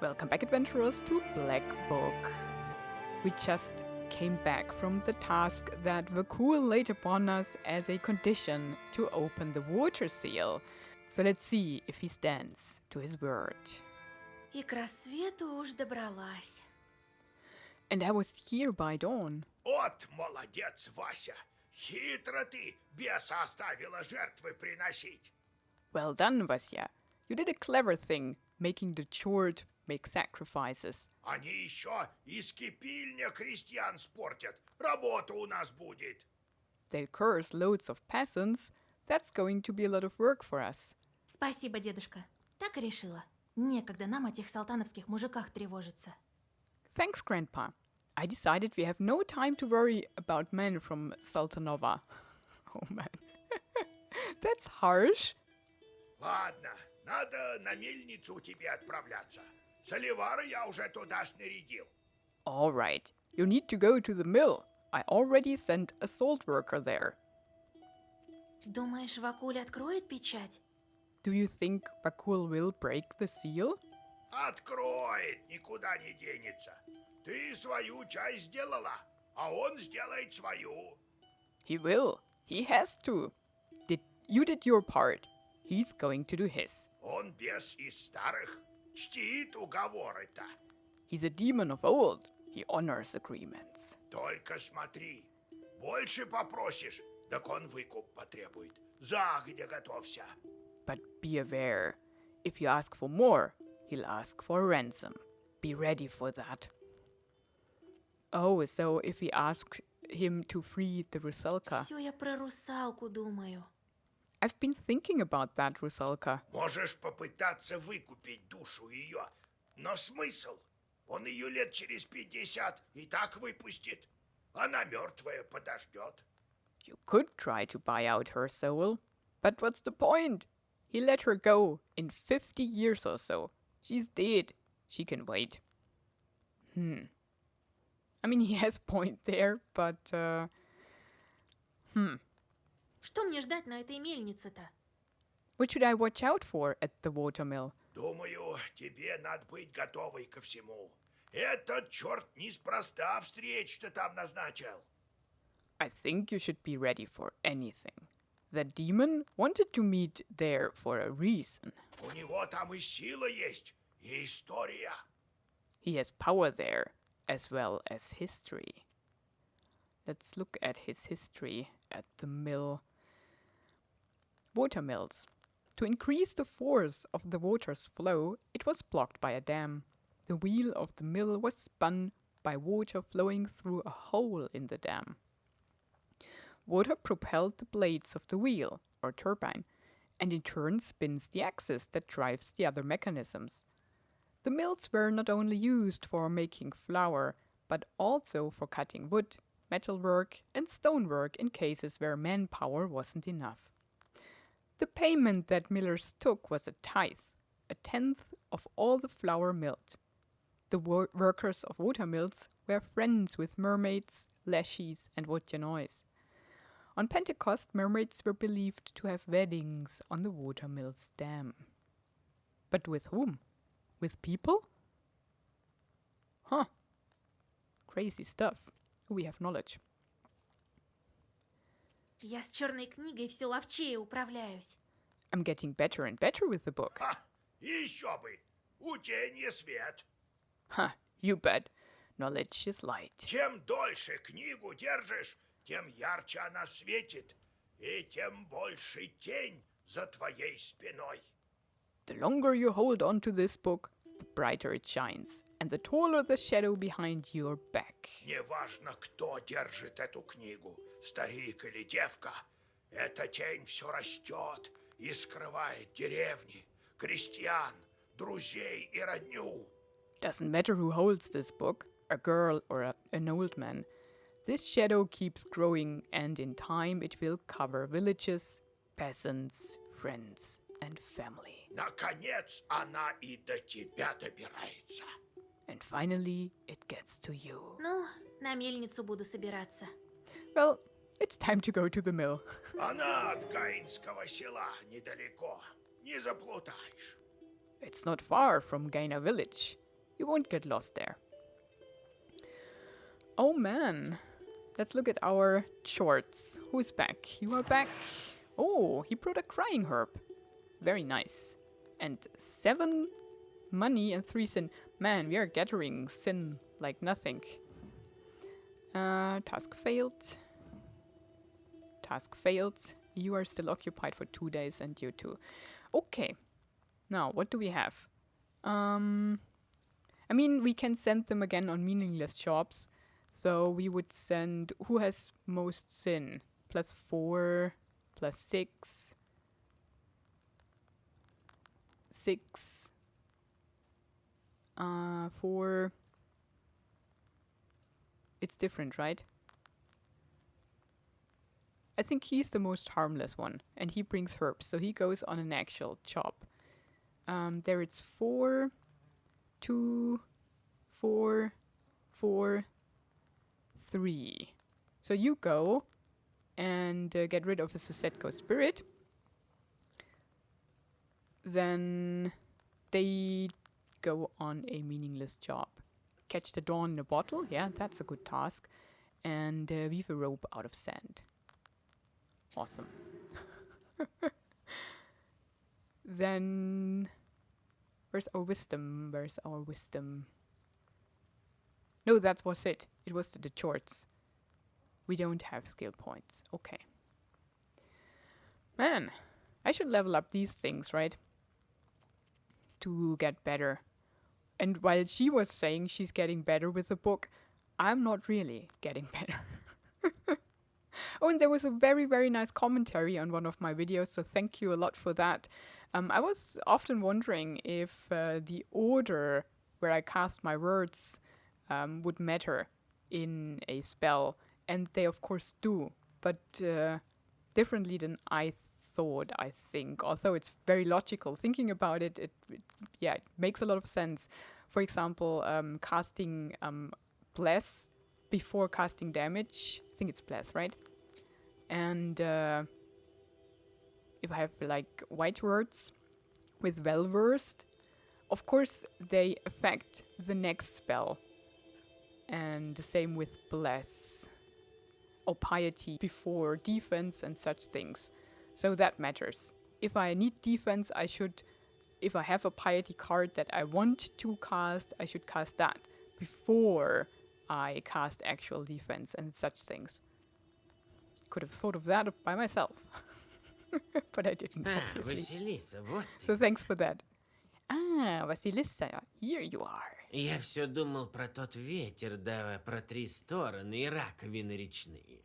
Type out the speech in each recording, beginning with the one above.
Welcome back, adventurers, to Black Book. We just came back from the task that Vakul laid upon us as a condition to open the water seal. So let's see if he stands to his word. И к рассвету уж добралась. And I was here by dawn. Вот молодец, Вася! Хитро ты беса оставила жертвы приносить. Well done, Vasya. You did a clever thing, making the chord make sacrifices. Они еще из кипильня крестьян спортят. Работа у нас будет. They'll curse loads of peasants. That's going to be a lot of work for us. Спасибо, дедушка. Так и решила. Некогда нам о тех салтановских мужиках тревожиться. Thanks, Grandpa. I decided we have no time to worry about men from Sultanova. Oh man. That's harsh. Ладно, надо на мельницу тебе отправляться. Соливара я уже туда снарядил. All right. You need to go to the mill. I already sent a salt worker there. Думаешь, Вакуль откроет печать? Do you think Vakul will break the seal? Откроет, никуда не денется. Ты свою часть сделала, а он сделает свою. He will. He has to. You did your part. He's going to do his. Он бес из старых, чтит уговоры-то. He's a demon of old. He honors agreements. Только смотри, больше попросишь, так он выкуп потребует. Загодя готовься. But be aware. If you ask for more, he'll ask for a ransom. Be ready for that. Oh, so if we ask him to free the Rusalka. Все я про русалку думаю. I've been thinking about that, Rusalka. Можешь попытаться выкупить душу ее. Но смысл? Он ее лет через 50 и так выпустит. Она мертвая подождет. You could try to buy out her soul. But what's the point? He let her go in 50 years or so. She's dead. She can wait. I mean, he has a point there, but... Что мне ждать на этой мельнице-то? What should I watch out for at the watermill? Думаю, тебе надо быть готовой ко всему. Этот черт неспроста встречу-то там назначил. I think you should be ready for anything. The demon wanted to meet there for a reason. У него там и сила есть, и история. He has power there, as well as history. Let's look at his history at the mill. Watermills. To increase the force of the water's flow, it was blocked by a dam. The wheel of the mill was spun by water flowing through a hole in the dam. Water propelled the blades of the wheel, or turbine, and in turn spins the axis that drives the other mechanisms. The mills were not only used for making flour, but also for cutting wood, metalwork, and stonework in cases where manpower wasn't enough. The payment that millers took was a tithe, a tenth of all the flour milled. The workers of watermills were friends with mermaids, leshies, and Vodjanois. On Pentecost, mermaids were believed to have weddings on the watermill's dam. But with whom? With people? Huh. Crazy stuff. We have knowledge. Я с черной книгой все ловчее управляюсь. I'm getting better and better with the book. Ха, еще бы, учение свет. Huh, you bet. Knowledge is light. Чем дольше книгу держишь, тем ярче она светит, и тем больше тень за твоей спиной. The longer you hold on to this book, the brighter it shines, and the taller the shadow behind your back. Неважно, кто держит эту книгу, старик или девка, эта тень все растет и скрывает деревни, крестьян, друзей и родню. Doesn't matter who holds this book, a girl or an old man. This shadow keeps growing, and in time it will cover villages, peasants, friends, and family. Наконец она и до тебя добирается. And finally, it gets to you. Ну, на мельницу буду собираться. Well, it's time to go to the mill. Она от Гаинского села недалеко, не заплутаешь. It's not far from Gaina village. You won't get lost there. Oh man. Let's look at our shorts. Who's back? You are back. Oh, he brought a crying herb. Very nice. And 7 money and 3 sin. Man, we are gathering sin like nothing. Task failed. Task failed. You are still occupied for 2 days and you too. Okay. Now, what do we have? I mean, we can send them again on meaningless jobs. So we would send who has most sin. +4, +6. 6. 4. It's different, right? I think he's the most harmless one. And he brings herbs. So he goes on an actual job. There it's 4, 2, 4, 4, 3. So you go and get rid of the Susetko spirit. Then they go on a meaningless job. Catch the dawn in a bottle. Yeah, that's a good task. And weave a rope out of sand. Awesome. Then where's our wisdom? Where's our wisdom? No, that was it. It was the chords. We don't have skill points. Okay. Man, I should level up these things, right? To get better. And while she was saying she's getting better with the book, I'm not really getting better. Oh, and there was a very, very nice commentary on one of my videos, so thank you a lot for that. I was often wondering if the order where I cast my words would matter in a spell, and they of course do, but differently than I thought, I think. Although it's very logical. Thinking about it, it makes a lot of sense. For example, casting Bless before casting damage. I think it's Bless, right? And if I have like white words with well-versed, of course they affect the next spell. And the same with Bless or Piety before defense and such things. So that matters. If I need defense, if I have a Piety card that I want to cast, I should cast that before I cast actual defense and such things. Could have thought of that by myself. But I didn't, obviously. Василиса, вот ты. So thanks for that. Ah, Vasilisa, here you are. Я все думал про тот ветер, да про 3 стороны и раковины речные.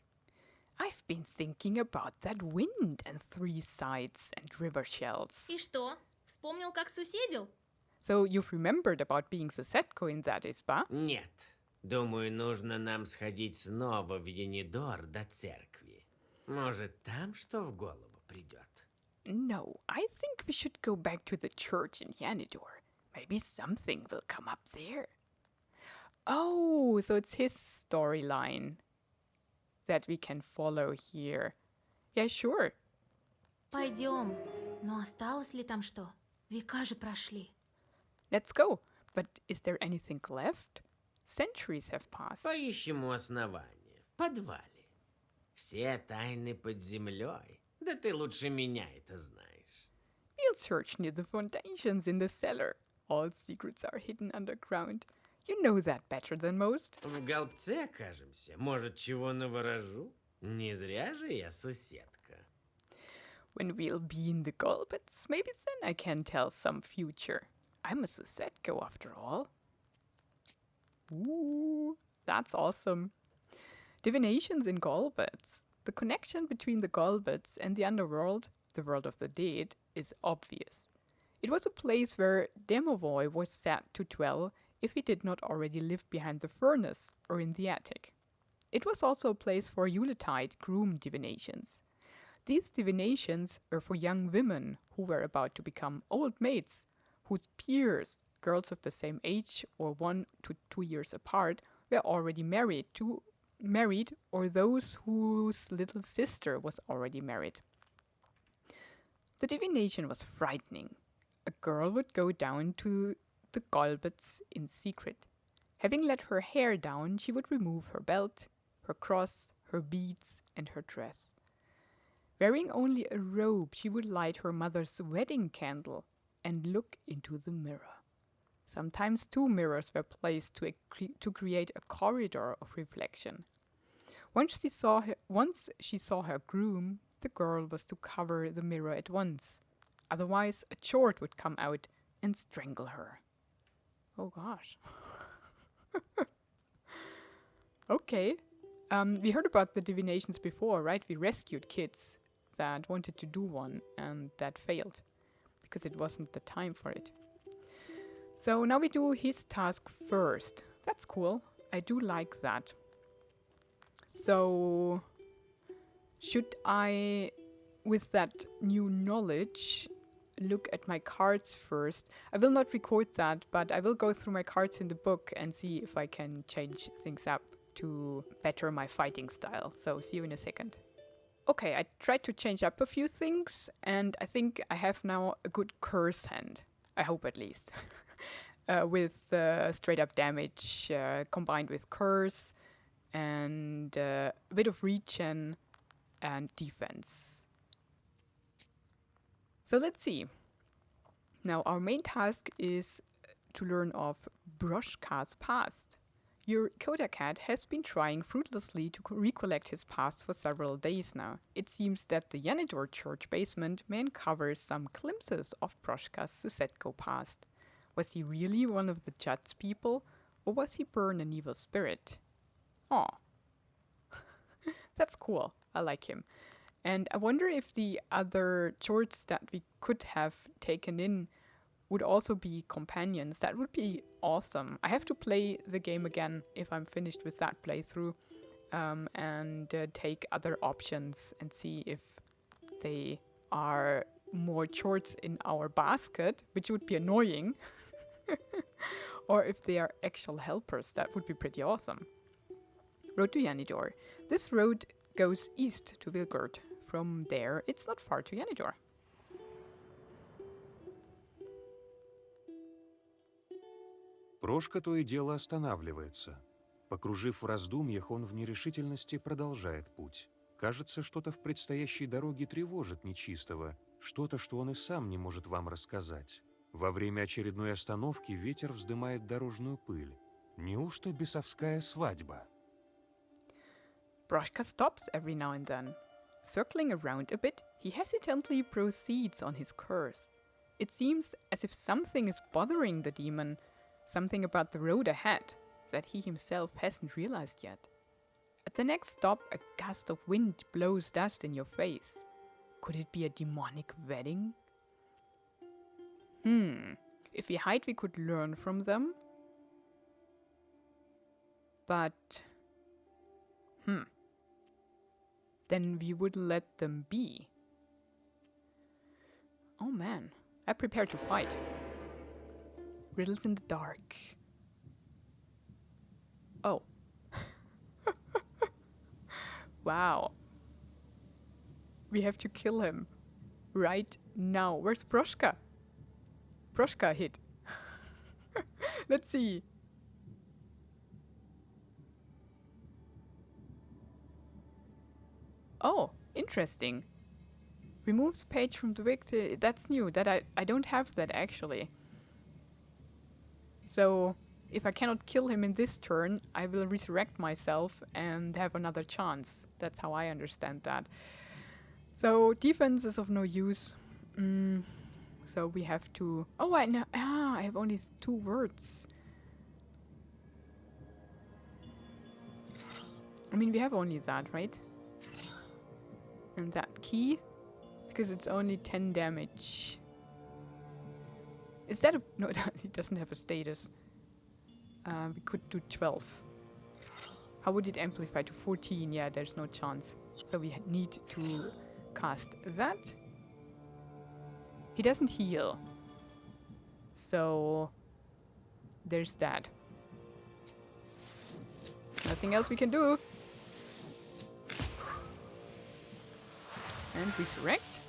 I've been thinking about that wind and 3 sides and river shells. И что? Вспомнил, как суседил? So you've remembered about being Susetko in that, Isba? Нет, думаю, нужно нам сходить снова в Енидор до церкви. Может, там что в голову придет? No, I think we should go back to the church in Yanidor. Maybe something will come up there. Oh, so it's his storyline that we can follow here. Yeah, sure. Пойдем. Но осталось ли там что? Века же прошли. Let's go. But is there anything left? Centuries have passed. Поищем у основания, в подвале. Все тайны под землей. Да ты лучше меня это знаешь. We'll search near the foundations in the cellar. All secrets are hidden underground. You know that better than most. В голбце окажемся. Может, чего наворожу? Не зря же я суседка. When we'll be in the Golbets, maybe then I can tell some future. I'm a Susetko after all. Ooh, that's awesome. Divinations in Golbets. The connection between the Golbets and the underworld, the world of the dead, is obvious. It was a place where Demovoy was said to dwell if he did not already live behind the furnace or in the attic. It was also a place for Yuletide groom divinations. These divinations were for young women who were about to become old maids, whose peers, girls of the same age or 1 to 2 years apart, were already married, or those whose little sister was already married. The divination was frightening. A girl would go down to the Golbets in secret. Having let her hair down, she would remove her belt, her cross, her beads, and her dress. Wearing only a robe, she would light her mother's wedding candle and look into the mirror. Sometimes 2 mirrors were placed to create a corridor of reflection. Once she saw her groom, the girl was to cover the mirror at once. Otherwise, a chord would come out and strangle her. Oh gosh. Okay. We heard about the divinations before, right? We rescued kids that wanted to do one and that failed because it wasn't the time for it. So now we do his task first. That's cool. I do like that. So should I, with that new knowledge, look at my cards first? I will not record that, but I will go through my cards in the book and see if I can change things up to better my fighting style. So see you in a second. Okay, I tried to change up a few things, and I think I have now a good curse hand. I hope at least. With straight up damage combined with curse and a bit of regen and defense. So let's see. Now our main task is to learn of Broshka's past. Your Koda cat has been trying fruitlessly to recollect his past for several days now. It seems that the Yanidor church basement may uncover some glimpses of Broshka's Susetko past. Was he really one of the Jud's people, or was he born an evil spirit? Aw. That's cool. I like him. And I wonder if the other Jords that we could have taken in would also be companions. That would be awesome. I have to play the game again if I'm finished with that playthrough and take other options and see if they are more Jords in our basket, which would be annoying, or if they are actual helpers. That would be pretty awesome. Road to Yanidor. This road goes east to Vilgard. From there, it's not far to Yanidor. Прошка то и дело останавливается. Покружив в раздумьях, он в нерешительности продолжает путь. Кажется, что-то в предстоящей дороге тревожит нечистого, что-то, что он и сам не может вам рассказать. Во время очередной остановки ветер вздымает дорожную пыль. Неужто бесовская свадьба? Broshka stops every now and then. Circling around a bit, he hesitantly proceeds on his course. It seems as if something is bothering the demon, something about the road ahead that he himself hasn't realized yet. At the next stop, a gust of wind blows dust in your face. Could it be a demonic wedding? If we hide, we could learn from them. But then we would let them be. Oh man, I prepare to fight. Riddles in the dark. Oh. Wow. We have to kill him. Right now. Where's Broshka? Broshka hid. Let's see. Oh, interesting. Removes page from the victim. That's new. That I don't have that actually. So if I cannot kill him in this turn, I will resurrect myself and have another chance. That's how I understand that. So defense is of no use. So we have to... Oh, I know. I have only 2 words. I mean, we have only that, right? And that key, because it's only 10 damage. Is that a... No, it doesn't have a status. We could do 12. How would it amplify to 14? Yeah, there's no chance. So we need to cast that. He doesn't heal. So there's that. Nothing else we can do. And resurrect.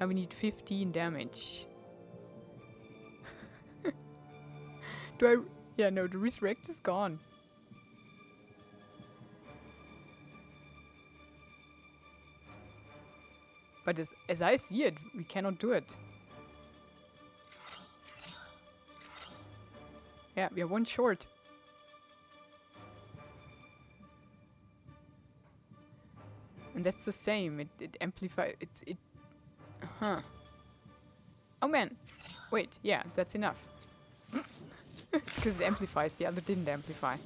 Now we need 15 damage. Do I... Yeah, no, the resurrect is gone. But as I see it, we cannot do it. Yeah, we are one short. And that's the same. It amplifies. It. Huh. Oh man. Wait. Yeah, that's enough. Because it amplifies. The other didn't amplify.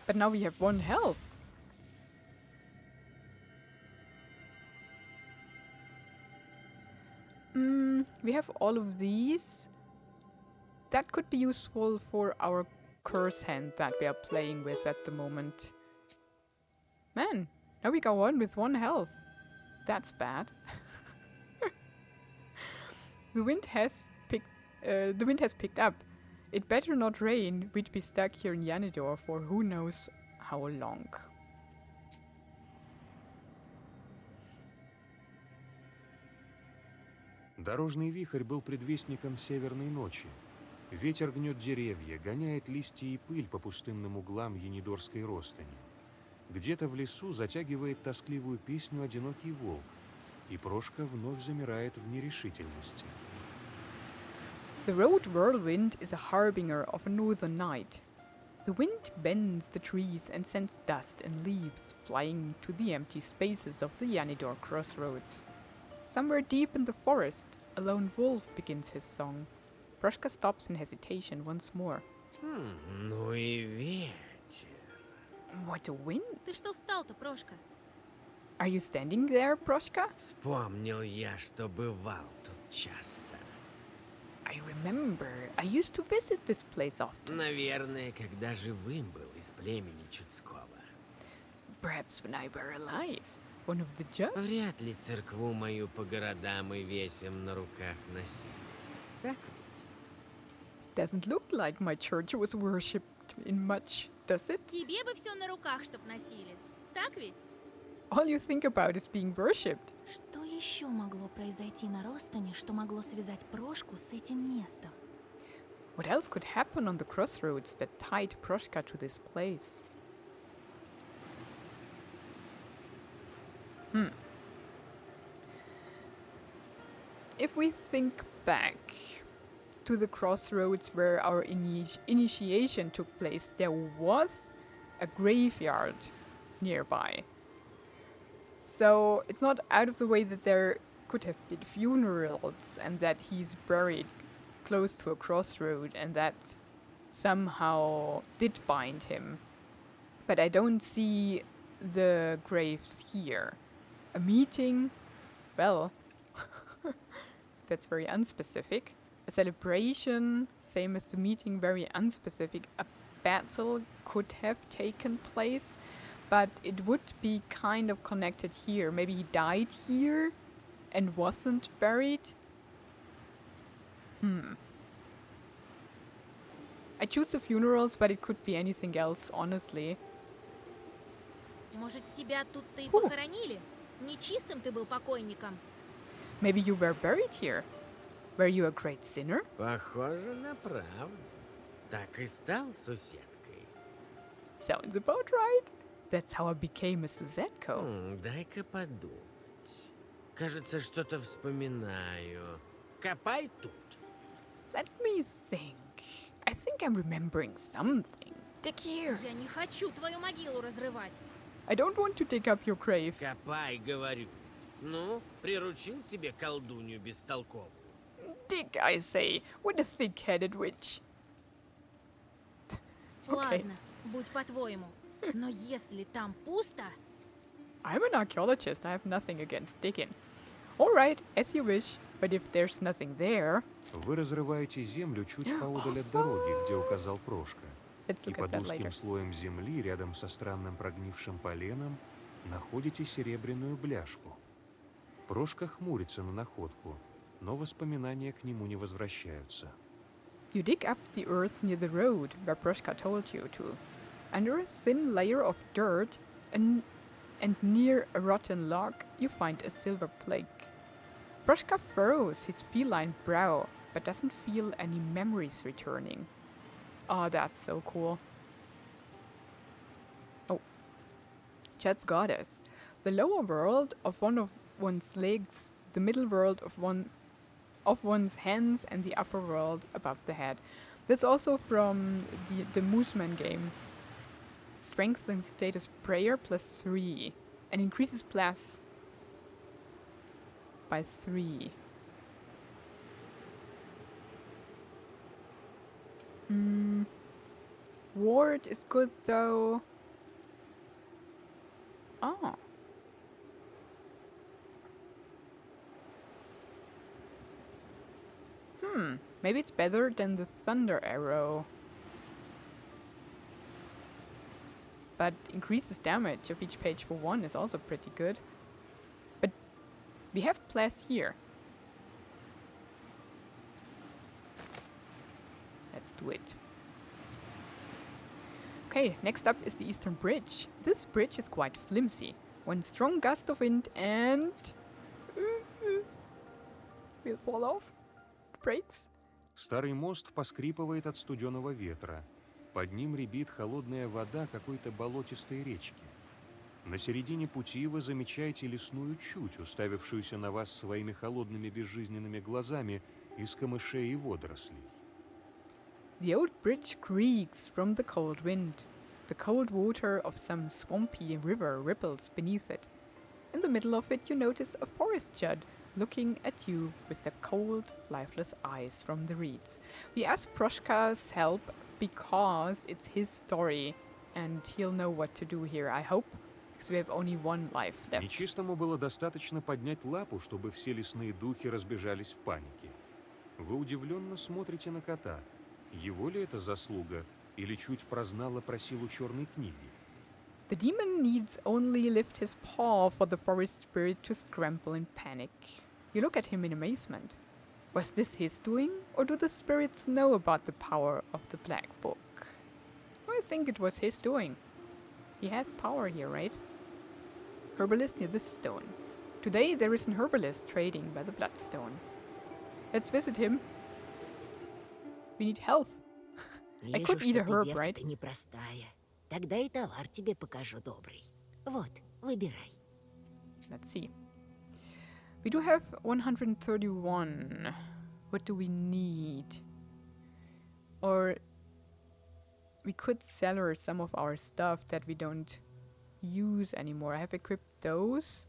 But now we have 1 health. We have all of these. That could be useful for our curse hand that we are playing with at the moment. Man, now we go on with 1 health. That's bad. The wind has picked up. It better not rain. We'd be stuck here in Yanidor for who knows how long. Дорожный вихрь был предвестником северной ночи. Ветер гнет деревья, гоняет листья и пыль по пустынным углам Янидорской Ростани. Где-то в лесу затягивает тоскливую песню одинокий волк, и Прошка вновь замирает в нерешительности. The road whirlwind is a harbinger of a northern night. The wind bends the trees and sends dust and leaves flying to the empty spaces of the Yanidor crossroads. Somewhere deep in the forest, a lone wolf begins his song. Proshka stops in hesitation once more. Ну и ветер. What a wind! Ты что встал-то, Прошка? Are you standing there, Proshka? Вспомнил я, что бывал тут часто. I remember. I used to visit this place often. Наверное, когда живым был из племени Чудского. Perhaps when I were alive. One of the just? Вряд ли церкву мою по городам и весям на руках носили. Так ведь? Doesn't look like my church was worshipped in much, does it? Тебе бы все на руках, чтоб носили. Так ведь? All you think about is being worshipped. Что еще могло произойти на Ростане, что могло связать Прошку с этим местом? What else could happen on the crossroads that tied Proshka to this place? If we think back to the crossroads where our initiation took place, there was a graveyard nearby. So it's not out of the way that there could have been funerals and that he's buried close to a crossroad and that somehow did bind him. But I don't see the graves here. A meeting? Well, that's very unspecific. A celebration, same as the meeting, very unspecific. A battle could have taken place, but it would be kind of connected here. Maybe he died here and wasn't buried. I choose the funerals, but it could be anything else, honestly. Может, тебя тут-то и похоронили? Нечистым ты был покойником. Maybe you were buried here. Were you a great sinner? Похоже на правду. Так и стал суседкой. Sounds about right. That's how I became a Suzetko. Дай-ка подумать. Кажется, что-то вспоминаю. Копай тут. Let me think. I think I'm remembering something. Dig here. Я не хочу твою могилу разрывать. I don't want to dig up your grave. Копай, говорю. Ну, приручил себе колдунью бестолковую. Dig, I say, with a thick-headed witch. Ладно, будь по-твоему. Но если там пусто... I'm an archaeologist. I have nothing against digging. All right, as you wish. But if there's nothing there... Вы разрываете землю чуть поодаль от дороги, где указал Прошка. Let's И look at под that узким later. слоем земли, рядом со странным прогнившим поленом, находите серебряную бляшку. Прошка хмурится на находку, но воспоминания к нему не возвращаются. You dig up the earth near the road where Proshka told you to. Under a thin layer of dirt, an and near a rotten log you find a silver plaque. Morteshka furrows his feline brow, but doesn't feel any memories returning. Oh, that's so cool. Oh. Cherd's goddess. The lower world of one of one's legs, the middle world of one's hands, and the upper world above the head. That's also from the Mooseman game. Strength and status prayer +3 and increases plus by 3. Ward is good though. Oh. Maybe it's better than the thunder arrow. But increases damage of each page for 1 is also pretty good. But we have plus here. Let's do it. Okay, next up is the Eastern Bridge. This bridge is quite flimsy. One strong gust of wind and... we'll fall off. It breaks. Старый мост поскрипывает от студеного ветра. Под ним рябит холодная вода какой-то болотистой речки. На середине пути вы замечаете лесную чуть, уставившуюся на вас своими холодными безжизненными глазами из камышей и водорослей. The old bridge creaks from the cold wind. The cold water of some swampy river ripples beneath it. In the middle of it you notice a forest jud looking at you with their cold, lifeless eyes from the reeds. We ask Morteshka's help because it's his story and he'll know what to do here, I hope, because we have only one life left. Нечистому было достаточно поднять лапу, чтобы все лесные духи разбежались в панике. Вы удивленно смотрите на кота. Его ли это заслуга, или чуть прознала про силу черной книги? The demon needs only lift his paw for the forest spirit to scramble in panic. You look at him in amazement. Was this his doing, or do the spirits know about the power of the Black Book? I think it was his doing. He has power here, right? Herbalist near the stone. Today there is an herbalist trading by the Bloodstone. Let's visit him. We need health. I Вижу, could eat что a ты herb, девка-то right? непростая. Тогда и товар тебе покажу добрый. Вот, выбирай. Let's see. We do have 131. What do we need? Or we could sell her some of our stuff that we don't use anymore. I have equipped those.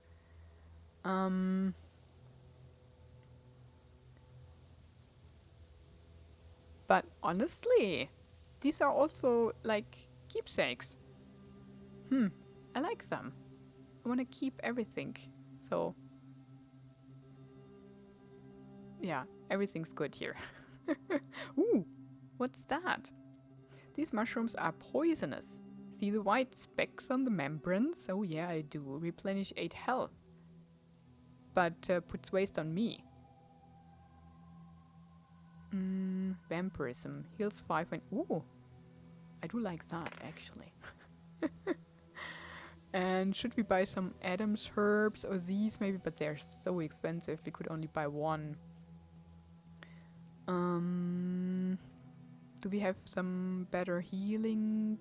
But honestly, these are also like keepsakes. I like them. I want to keep everything. So yeah, everything's good here. Ooh, what's that? These mushrooms are poisonous. See the white specks on the membranes? Oh yeah, I do. Replenish 8 health. But puts waste on me. Vampirism. Heals 5 when... Ooh! I do like that, actually. And should we buy some Adam's herbs or these maybe? But they're so expensive. We could only buy one. Do we have some better healing?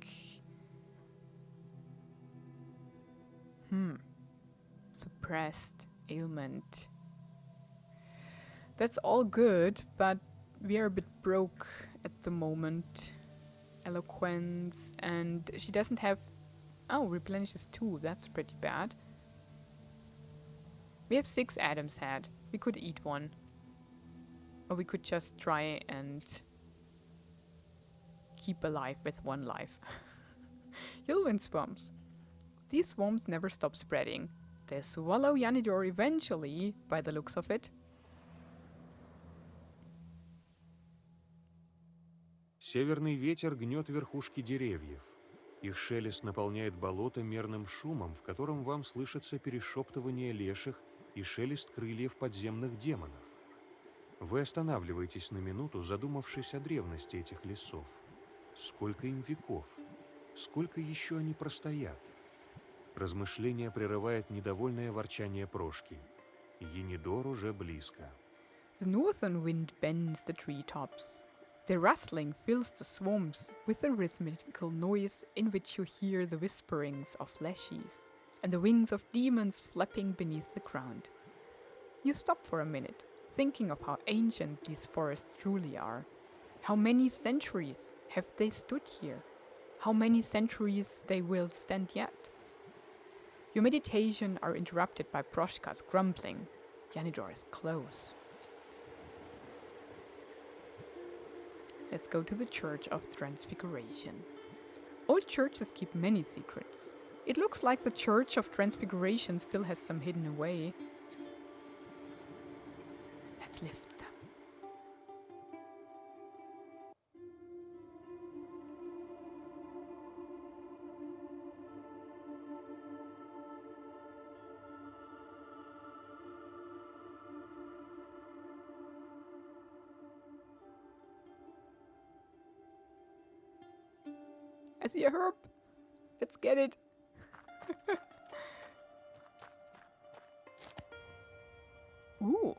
Suppressed ailment. That's all good, but we are a bit broke at the moment. Eloquence, and she doesn't have... Oh, replenishes 2. That's pretty bad. We have 6 Adam's head. We could eat one. Or we could just try and keep alive with 1 life. Yulwin swarms. These swarms never stop spreading. They swallow Yanidor eventually, by the looks of it. Северный ветер гнет верхушки деревьев. Их шелест наполняет болото мерным шумом, в котором вам слышится перешептывание леших и шелест крыльев подземных демонов. Вы останавливаетесь на минуту, задумавшись о древности этих лесов. Сколько им веков? Сколько еще они простоят? Размышление прерывает недовольное ворчание Прошки. Енидор уже близко. The northern wind bends the treetops. The rustling fills the swamps with a rhythmical noise in which you hear the whisperings of fleshies and the wings of demons flapping beneath the ground. You stop for a minute, thinking of how ancient these forests truly are. How many centuries have they stood here? How many centuries they will stand yet? Your meditation are interrupted by Proshka's grumbling. Janidor is close. Let's go to the Church of Transfiguration. Old churches keep many secrets. It looks like the Church of Transfiguration still has some hidden away. Let's lift them. I see a herb. Let's get it. Ooh.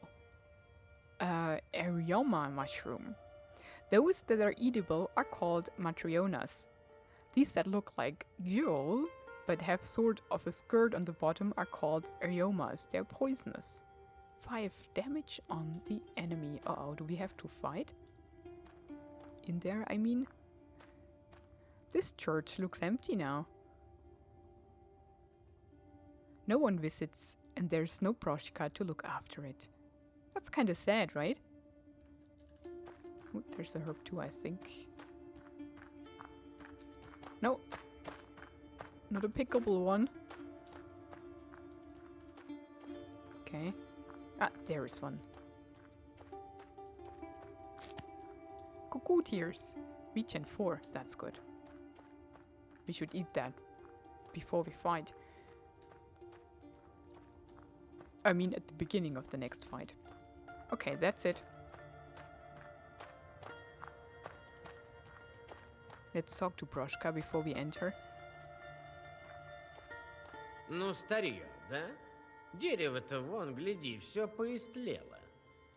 Aryoma mushroom. Those that are edible are called matryonas. These that look like gyol but have sort of a skirt on the bottom are called aryomas. They're poisonous. 5 damage on the enemy. Uh-oh, do we have to fight? In there, I mean? This church looks empty now. No one visits, and there's no Proshka to look after it. That's kind of sad, right? Ooh, there's a herb too, I think. No. Not a pickable one. Okay. Ah, there is one. Cuckoo tears. Regen 4, that's good. We should eat that before we fight. I mean, at the beginning of the next fight. Okay, that's it. Let's talk to Proshka before we enter. Ну, старье, да? Дерево-то вон, гляди, все поистлело.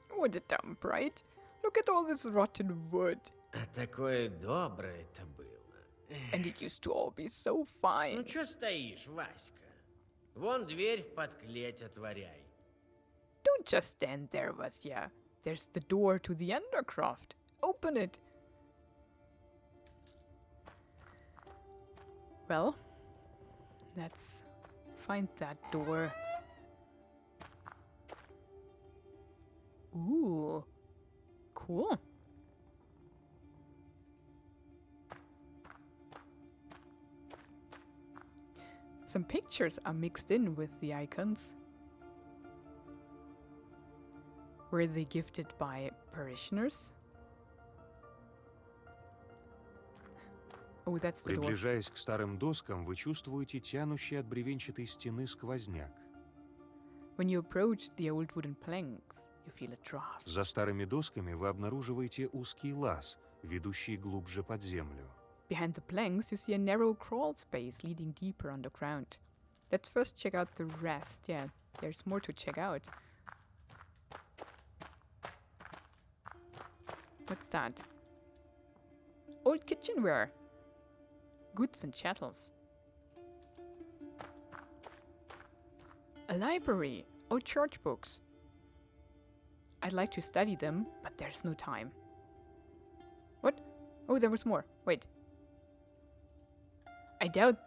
What a dump, right? Look at all this rotten wood. А такое доброе-то было. And it used to all be so fine. Ну, чё стоишь, Васька? Вон дверь в подклеть отворяй. Don't just stand there, Vasya. There's the door to the undercroft. Open it. Well, let's find that door. Ooh, cool. Some pictures are mixed in with the icons. Were they gifted by parishioners? Oh, that's the door. Приближаясь к старым доскам, вы чувствуете тянущий от бревенчатой стены сквозняк. When you approach the old wooden planks, you feel a draft. За старыми досками вы обнаруживаете узкий лаз, ведущий глубже под землю. Behind the planks, you see a narrow crawl space leading deeper underground. Let's first check out the rest. Yeah, there's more to check out. What's that? Old kitchenware. Goods and chattels. A library. Old church books. I'd like to study them, but there's no time. What? Oh, there was more. Wait. I doubt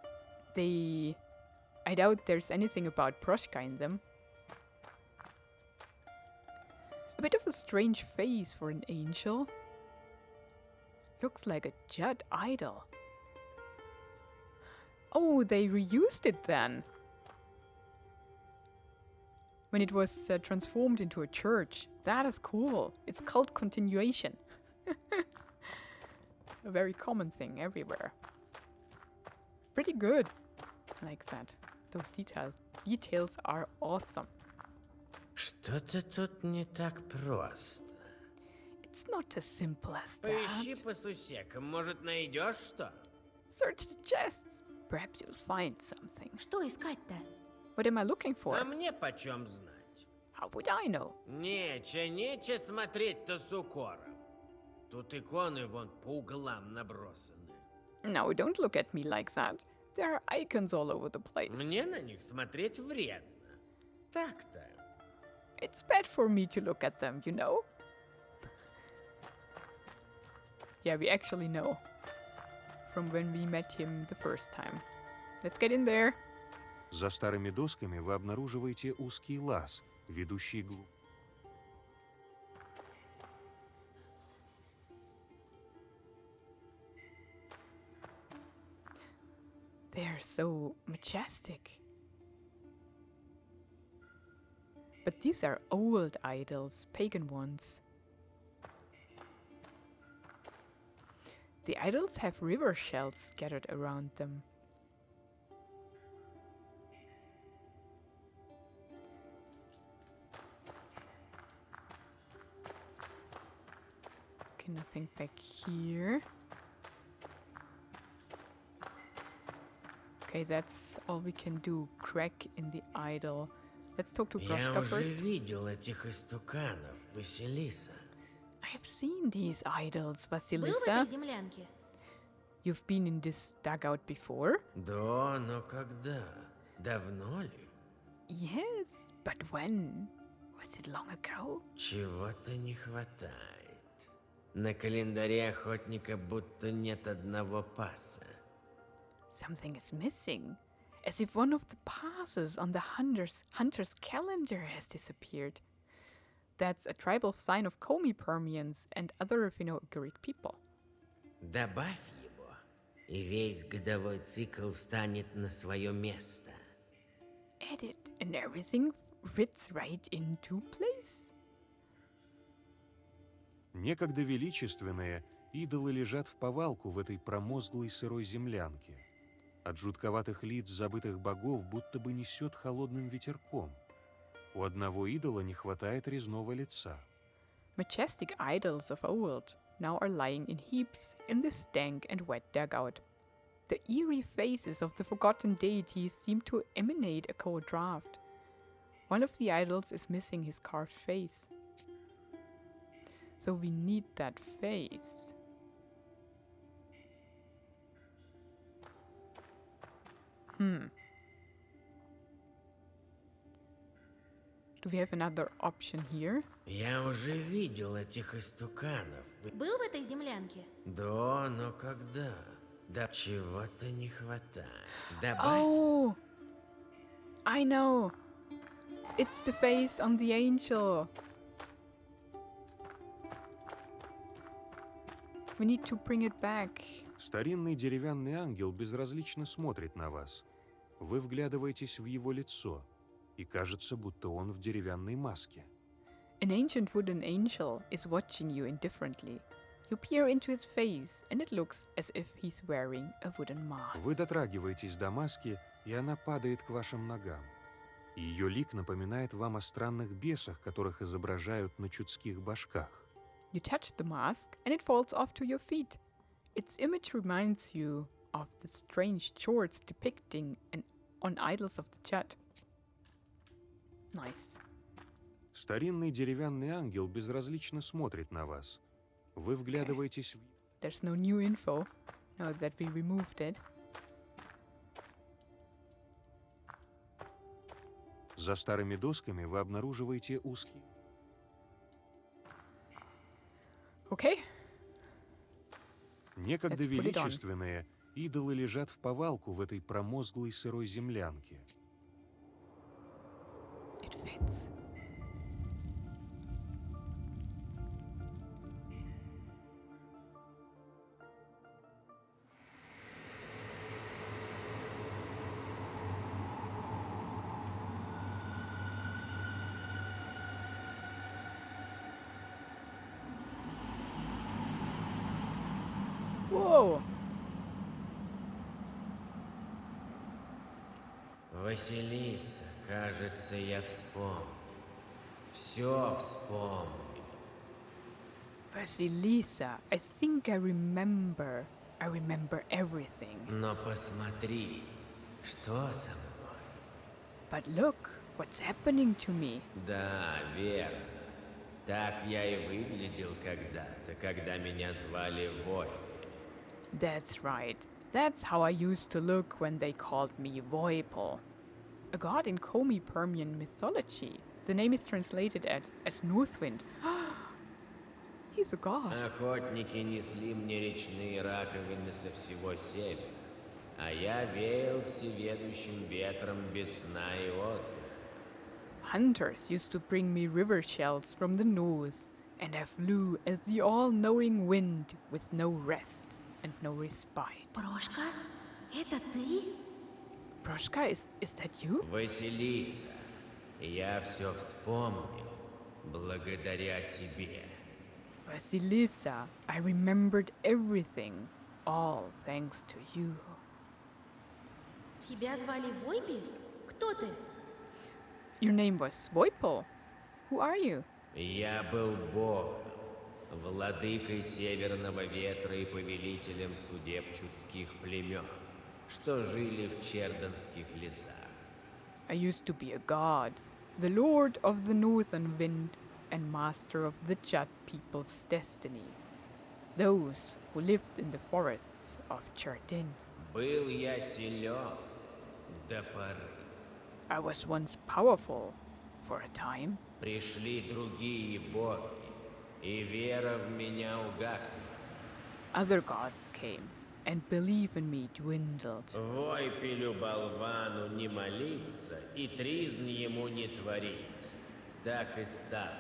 there's anything about Proshka in them. A bit of a strange face for an angel. Looks like a Judd idol. Oh, they reused it then. When it was transformed into a church. That is cool. It's cult continuation. A very common thing everywhere. Pretty good. I like that. Those details are awesome. Что-то тут не так просто. It's not as simple as Поищи that. по сусекам, может, найдешь что? Search the chests. Perhaps you'll find something. Что искать-то? What am I looking for? А мне почем знать? How would I know? Нече смотреть-то с укором. Тут иконы вон по углам набросаны. No, don't look at me like that. There are icons all over the place. Мне на них смотреть вредно. Так-то. It's bad for me to look at them, you know? Yeah, we actually know. From when we met him the first time. Let's get in there. За старыми досками вы обнаруживаете узкий лаз, ведущий глубь. They're so majestic. But these are old idols, pagan ones. The idols have river shells scattered around them. Okay, nothing back here. Okay, that's all we can do. Crack in the idol. Let's talk to Я Grushka уже first. видел этих истуканов, Василиса. I have seen these idols, Был в этой Vasilisa. землянке? You've been in this dugout before? Да, но когда? Давно ли? Yes, but when? Was it long ago? Чего-то не хватает. На календаре охотника будто нет одного паса. Something is missing. As if one of the passes on the hunter's calendar has disappeared. That's a tribal sign of Komi Permians and other Finno-Ugric people. Добавь его, и весь годовой цикл встанет на свое место. Add it, and everything fits right into place. Некогда величественные, идолы лежат в повалку в этой промозглой сырой землянке. От жутковатых лиц забытых богов будто бы несет холодным ветерком. У одного идола не хватает резного лица. Majestic idols of old now are lying in heaps in this dank and wet dugout. The eerie faces of the forgotten deities seem to emanate a cold draft. One of the idols is missing his carved face. So we need that face. Do we have another option here? Я уже видел этих истуканов. Был в этой землянке? Да, но когда? Да чего-то не хватает. Добавь. Oh! I know! It's the face on the angel! We need to bring it back. Старинный деревянный ангел безразлично смотрит на вас. Вы вглядываетесь в его лицо, и кажется, будто он в деревянной маске. An ancient wooden angel is watching you indifferently. You peer into his face, and it looks as if he's wearing a wooden mask. Вы дотрагиваетесь до маски, и она падает к вашим ногам. Ее лик напоминает вам о странных бесах, которых изображают на чудских башках. You touch the mask, and it falls off to your feet. Its image reminds you of the strange chords depicting on idols of the Chad. Nice. Старинный деревянный ангел безразлично смотрит на вас. Вы вглядываетесь в... There's no new info, now that we removed it. За старыми досками вы обнаруживаете узкий... Okay, Некогда Let's put it on. величественные, идолы лежат в повалку в этой промозглой сырой землянке. it fits. Whoa! Василиса, кажется, я вспомнил. Все вспомнил. Vasilisa, I think I remember. I remember everything. Но посмотри, что со мной. But look, what's happening to me. Да, верно. Так я и выглядел когда-то, когда меня звали Voypel. That's right. That's how I used to look when they called me Voypel. A god in Permian mythology. The name is translated as Northwind. He's a god. Охотники несли мне речные раковины со всего севера, а я веял всеведущим ветром без сна и отдыха. Hunters used to bring me river shells from the north, and I flew as the all-knowing wind with no rest and no respite. Прошка, это ты? Proshka, is that you? Василиса, я все вспомнил благодаря тебе. Vasilisa, I remembered everything, all thanks to you. Тебя звали Войпель? Кто ты? Your name was Voypel. Who are you? Я был богом, владыкой северного ветра и повелителем судеб чудских племен, что жили в чердонских лесах. I used to be a god, the lord of the northern wind and master of the Chad people's destiny, those who lived in the forests of Cherdyn. Был я силен до поры. I was once powerful for a time. Пришли другие боги, и вера в меня угасла. Other gods came, and belief in me dwindled. Войпелю болвану не молиться и тризн ему не творить. Так и стало.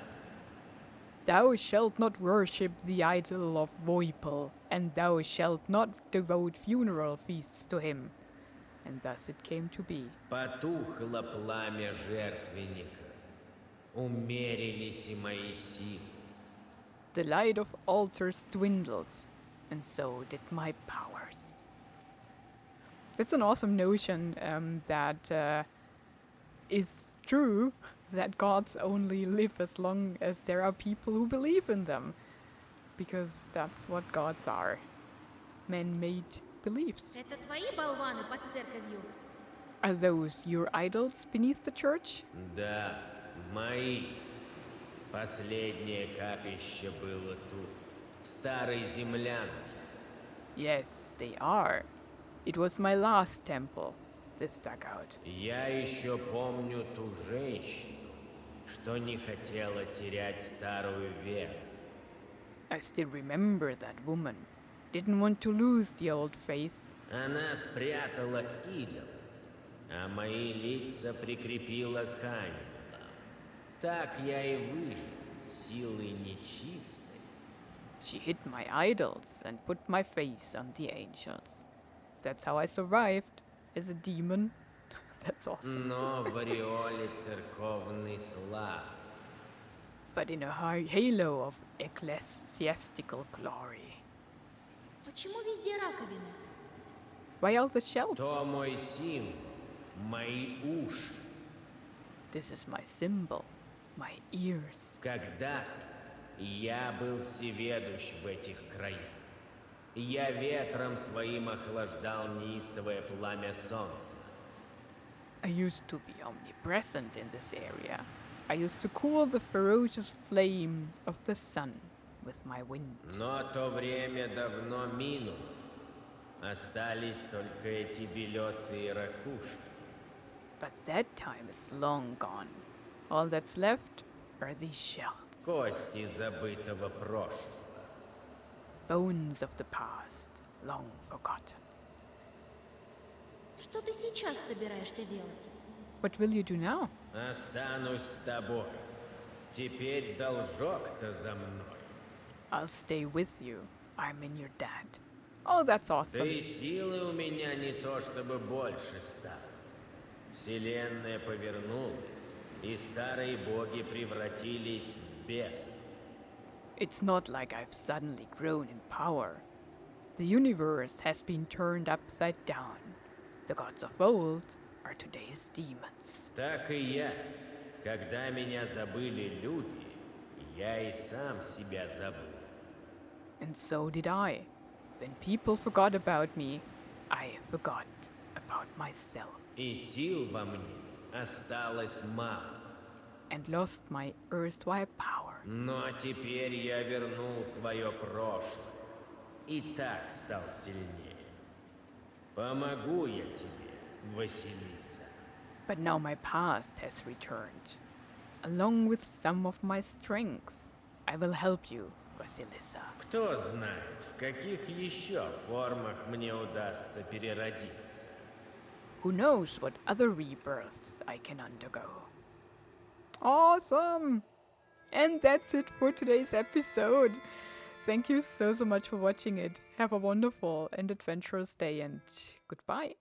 Thou shalt not worship the idol of Voypel, and thou shalt not devote funeral feasts to him. And thus it came to be. Потухло пламя жертвенника, умерились и мои силы. The light of altars dwindled, and so did my powers. That's an awesome notion that is true, that gods only live as long as there are people who believe in them. Because that's what gods are. Man-made beliefs. Это твои болваны под церковью? Are those your idols beneath the church? Да, мои. Последнее капище было тут, в старой землянке. Yes, they are. It was my last temple, this dugout. Я еще помню ту женщину, что не хотела терять старую веру. I still remember that woman. Didn't want to lose the old faith. Она спрятала идол, а мои лица прикрепила к ангелам. Так я и выжил, силой нечистой. She hid my idols and put my face on the angels. That's how I survived as a demon. That's awesome. Но в ореоле церковной славы. But in a halo of ecclesiastical glory. Почему везде раковины? Why all the shells? То мой символ, мои уши. This is my symbol, my ears. Когда-то я был всеведущ в этих краях. Я ветром своим охлаждал неистовое пламя солнца. I used to be omnipresent in this area. I used to cool the ferocious flame of the sun with my wind. Но то время давно минуло. Остались только эти белесые ракушки. But that time is long gone. All that's left are these shells. Кости забытого прошлого. Bones of the past, long forgotten. Что ты сейчас собираешься делать? What will you do now? Останусь с тобой. Теперь должок-то за мной. I'll stay with you. I'm in your debt. Oh, that's Да awesome. и силы у меня не то чтобы больше стало. Вселенная повернулась, и старые боги превратились в бесов. It's not like I've suddenly grown in power. The universe has been turned upside down. The gods of old are today's demons. Так и я. Когда меня забыли люди, я и сам себя забыл. And so did I. When people forgot about me, I forgot about myself И сил во мне осталось мало. and lost my erstwhile power. Но теперь я вернул свое прошлое. И так стал сильнее. Помогу я тебе, Василиса. But now my past has returned. Along with some of my strength, I will help you, Vasilisa. Кто знает, в каких еще формах мне удастся переродиться. Who knows what other rebirths I can undergo. Awesome! And that's it for today's episode. Thank you so much for watching it. Have a wonderful and adventurous day and goodbye.